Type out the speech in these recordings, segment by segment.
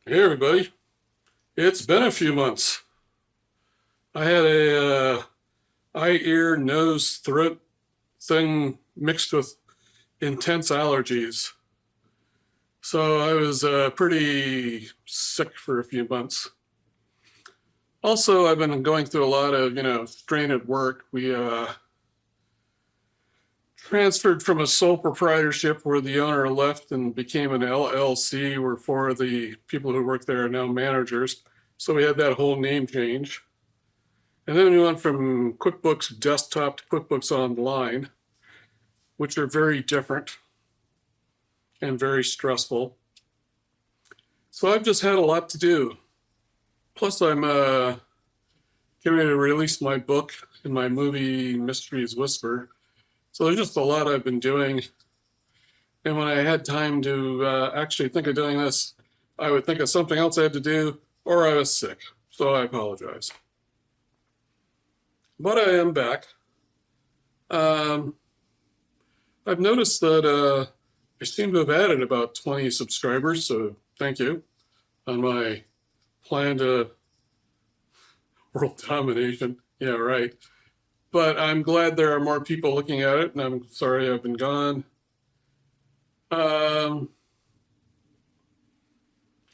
Hey everybody, it's been a few months. I had a eye, ear, nose, throat thing mixed with intense allergies. So I was pretty sick for a few months. Also, I've been going through a lot of, strain at work. We transferred from a sole proprietorship where the owner left and became an LLC where four of the people who work there are now managers. So we had that whole name change. And then we went from QuickBooks Desktop to QuickBooks Online, which are very different and very stressful. So I've just had a lot to do. Plus, I'm getting ready to release my book and my movie Mysteries Whisper. So there's just a lot I've been doing. And when I had time to actually think of doing this, I would think of something else I had to do, or I was sick. So I apologize. But I am back. Um, I've noticed that I seem to have added about 20 subscribers, so thank you on my plan to world domination. Yeah, right. But I'm glad there are more people looking at it, and I'm sorry I've been gone. Um,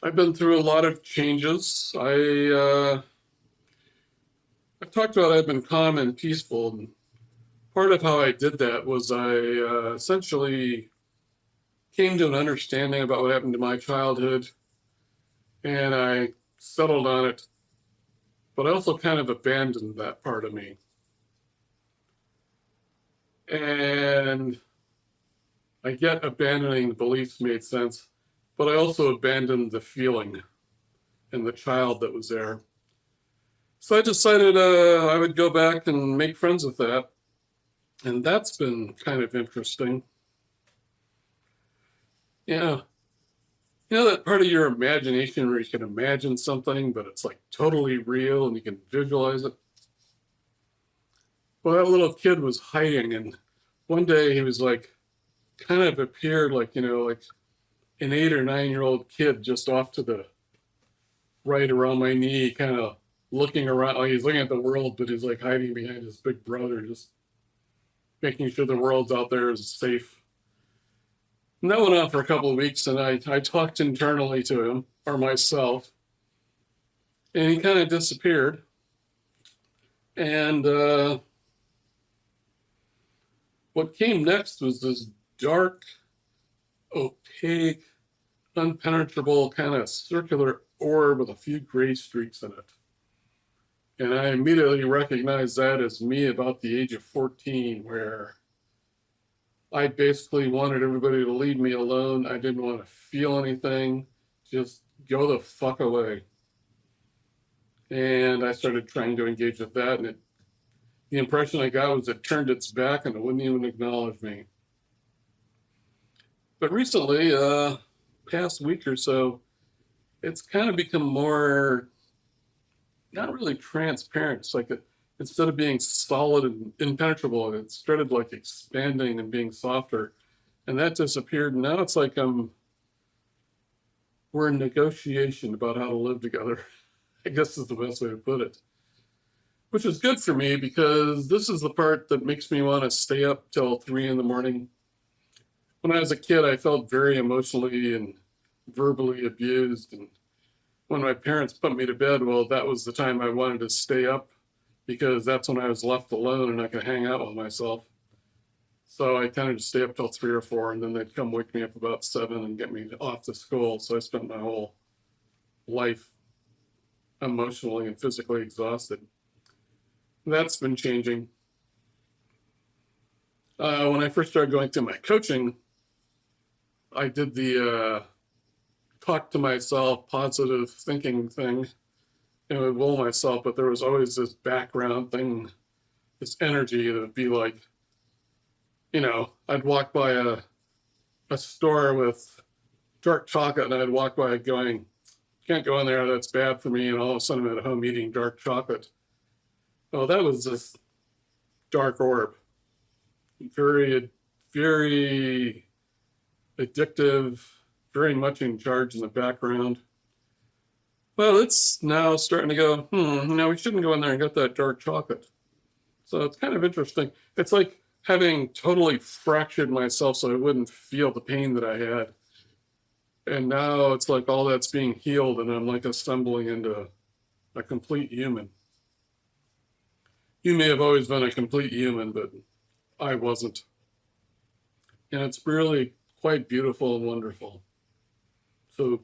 I've been through a lot of changes. I've talked about I've been calm and peaceful, and part of how I did that was I essentially came to an understanding about what happened to my childhood, and I settled on it. But I also kind of abandoned that part of me. And I get abandoning the beliefs made sense, but I also abandoned the feeling and the child that was there. So I decided I would go back and make friends with that. And that's been kind of interesting. Yeah. You know that part of your imagination where you can imagine something, but it's like totally real and you can visualize it? Well, that little kid was hiding, and one day he was like, kind of appeared like, like an 8 or 9 year old kid just off to the right around my knee, kind of looking around. Like he's looking at the world, but he's like hiding behind his big brother, just making sure the world's out there is safe. And that went on for a couple of weeks, and I talked internally to him or myself, and he kind of disappeared. And what came next was this dark, opaque, unpenetrable kind of circular orb with a few gray streaks in it. And I immediately recognized that as me about the age of 14, where I basically wanted everybody to leave me alone. I didn't want to feel anything. Just go the fuck away. And I started trying to engage with that. And the impression I got was it turned its back and it wouldn't even acknowledge me. But recently, past week or so, it's kind of become more not really transparent. It's like instead of being solid and impenetrable, it started like expanding and being softer, and that disappeared. And now it's like we're in negotiation about how to live together. I guess is the best way to put it. Which is good for me because this is the part that makes me want to stay up till 3 in the morning. When I was a kid, I felt very emotionally and verbally abused, and when my parents put me to bed, well, that was the time I wanted to stay up because that's when I was left alone and I could hang out with myself. So I tended to stay up till 3 or 4, and then they'd come wake me up about 7 and get me off to school. So I spent my whole life emotionally and physically exhausted. That's been changing. When I first started going through my coaching, I did the talk to myself, positive thinking thing, and would will myself, but there was always this background thing, this energy that would be like, I'd walk by a store with dark chocolate and I'd walk by it going, can't go in there, that's bad for me. And all of a sudden I'm at home eating dark chocolate. Well, that was this dark orb. Very, very addictive, very much in charge in the background. Well, it's now starting to go, we shouldn't go in there and get that dark chocolate. So it's kind of interesting. It's like having totally fractured myself so I wouldn't feel the pain that I had. And now it's like all that's being healed, and I'm like assembling into a complete human. You may have always been a complete human, but I wasn't. And it's really quite beautiful and wonderful. So,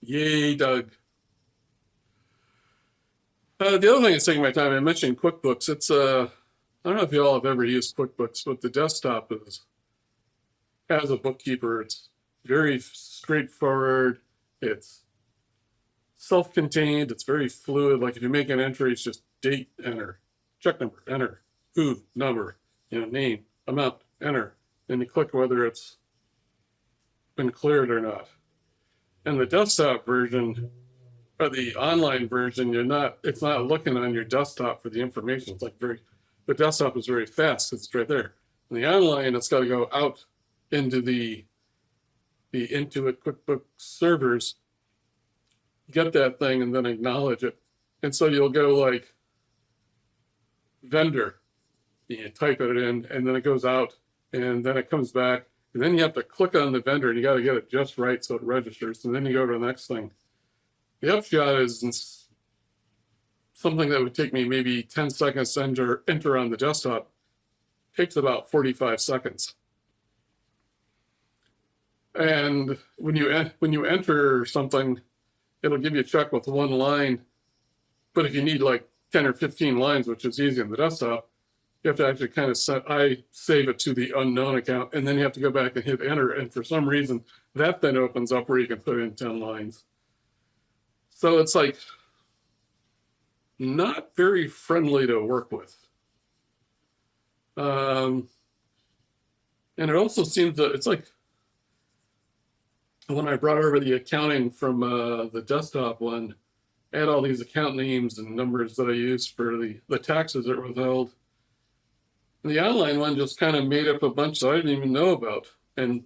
yay, Doug. The other thing that's taking my time, I mentioned QuickBooks. I don't know if you all have ever used QuickBooks, but the desktop is, as a bookkeeper, it's very straightforward. It's self-contained. It's very fluid. Like if you make an entry, it's just date, enter, check number, enter, who, number, name, amount, enter. Then you click whether it's been cleared or not. And the desktop version, or the online version, it's not looking on your desktop for the information. It's like the desktop is very fast. It's right there. And the online, it's got to go out into the Intuit QuickBooks servers, get that thing, and then acknowledge it. And so you'll go like vendor, you type it in, and then it goes out, and then it comes back, and then you have to click on the vendor, and you got to get it just right so it registers, and then you go to the next thing. The upshot is something that would take me maybe 10 seconds to enter on the desktop takes about 45 seconds. And when you enter something, it'll give you a check with one line. But if you need like 10 or 15 lines, which is easy on the desktop, you have to actually kind of save it to the unknown account, and then you have to go back and hit enter. And for some reason, that then opens up where you can put in 10 lines. So it's like not very friendly to work with. And it also seems that it's like when I brought over the accounting from the desktop one, I had all these account names and numbers that I used for the taxes that were withheld. And the online one just kind of made up a bunch that I didn't even know about. And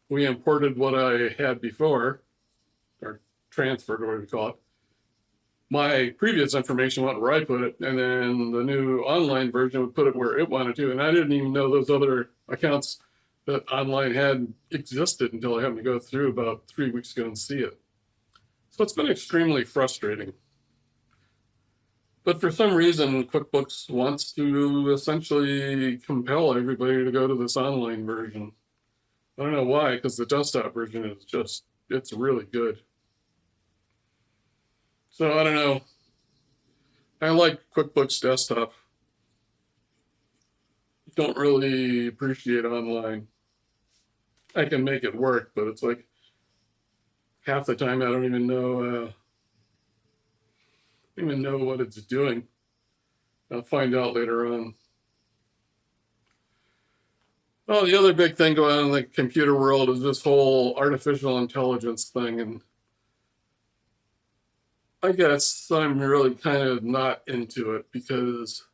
we imported what I had before, or transferred, or whatever you call it. My previous information went where I put it, and then the new online version would put it where it wanted to. And I didn't even know those other accounts that online had existed until I happened to go through about 3 weeks ago and see it. So it's been extremely frustrating. But for some reason, QuickBooks wants to essentially compel everybody to go to this online version. I don't know why, because the desktop version is it's really good. So I don't know. I like QuickBooks Desktop. Don't really appreciate online. I can make it work, but it's like half the time I don't even know what it's doing. I'll find out later on. Well, the other big thing going on in the computer world is this whole artificial intelligence thing, and I guess I'm really kind of not into it because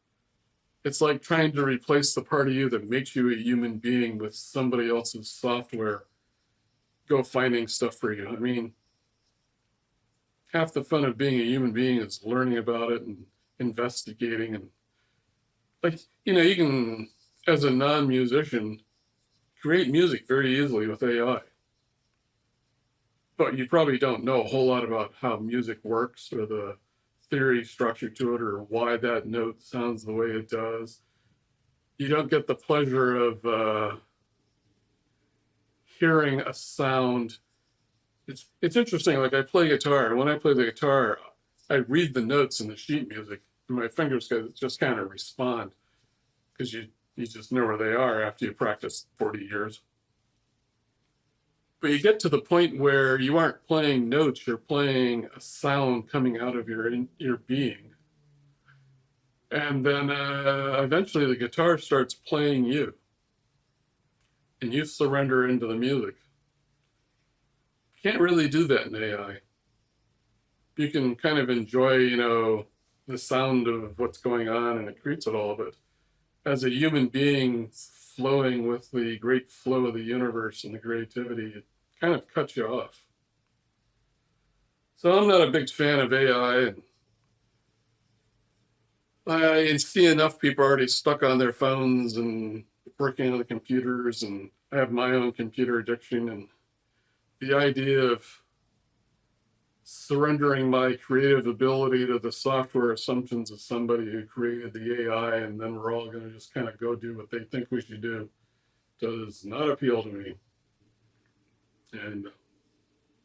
it's like trying to replace the part of you that makes you a human being with somebody else's software. Go finding stuff for you. I mean, half the fun of being a human being is learning about it and investigating. And like, you can, as a non-musician, create music very easily with AI. But you probably don't know a whole lot about how music works or the theory structure to it or why that note sounds the way it does. You don't get the pleasure of hearing a sound. It's interesting. Like I play guitar, and when I play the guitar, I read the notes in the sheet music, and my fingers just kind of respond because you just know where they are after you practice 40 years. But you get to the point where you aren't playing notes, you're playing a sound coming out of your being. And then eventually the guitar starts playing you, and you surrender into the music. Can't really do that in AI. You can kind of enjoy, the sound of what's going on, and it creates it all, but as a human being flowing with the great flow of the universe and the creativity, it kind of cuts you off. So I'm not a big fan of AI. I see enough people already stuck on their phones and working on the computers, and I have my own computer addiction. And the idea of surrendering my creative ability to the software assumptions of somebody who created the AI, and then we're all going to just kind of go do what they think we should do, does not appeal to me. And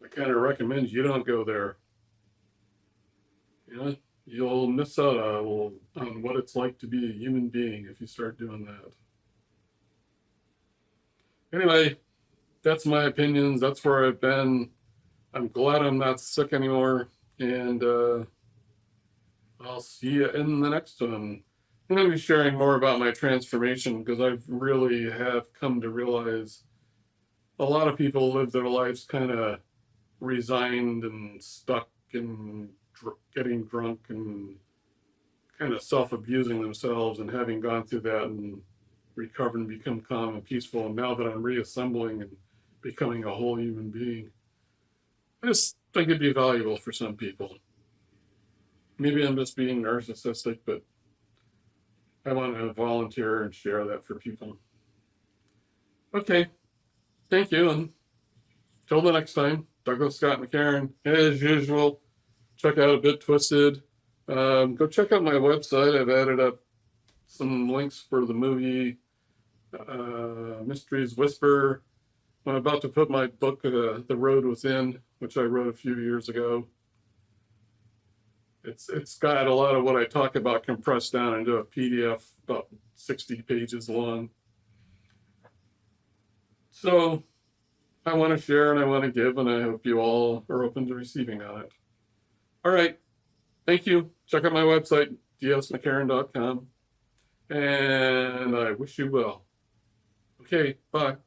I kind of recommend you don't go there. You know, you'll miss out on what it's like to be a human being if you start doing that. Anyway, that's my opinions. That's where I've been. I'm glad I'm not sick anymore. And I'll see you in the next one. I'm going to be sharing more about my transformation because I really have come to realize a lot of people live their lives kind of resigned and stuck and getting drunk and kind of self-abusing themselves, and having gone through that and recovered and become calm and peaceful. And now that I'm reassembling and becoming a whole human being, I just think it'd be valuable for some people. Maybe I'm just being narcissistic, but I want to volunteer and share that for people. Okay, thank you, and till the next time, Douglas Scott McCarron. As usual, check out A Bit Twisted. Go check out my website. I've added up some links for the movie Mysteries Whisper. I'm about to put my book, The Road Within, which I wrote a few years ago. It's got a lot of what I talk about compressed down into a PDF about 60 pages long. So I want to share and I want to give, and I hope you all are open to receiving on it. All right. Thank you. Check out my website, dsmccarron.com, and I wish you well. Okay, bye.